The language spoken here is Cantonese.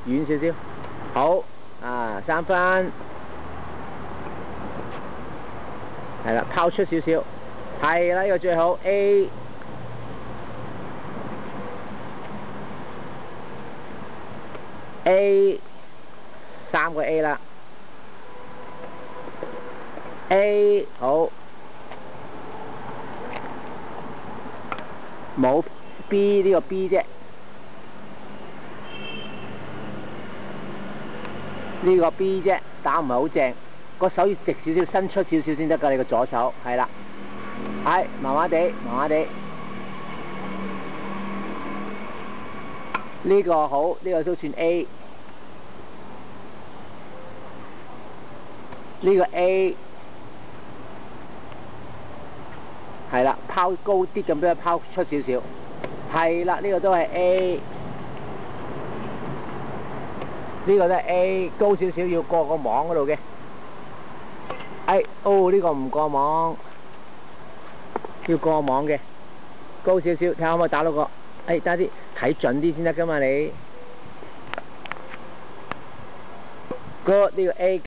遠少少。好，3分。係啦，拋出少少。係啦，呢個最好 A。3個 A 啦 ，A 好，冇 B 呢個 B 啫，呢個 B 啫，打唔係好正，個手要直少少，伸出少少先得㗎，你個左手係啦，係麻麻地，麻麻地，呢個好，呢個都算 A。呢個 A 係啦，拋高啲咁俾佢拋出少少，係啦，呢個都係 A， 呢個都係 A， 高少少要過個網嗰度嘅，呢個唔過網，要過網嘅，高少少，睇下可唔可以打到個，等下啲睇準啲先得㗎嘛你，Good 呢個 A。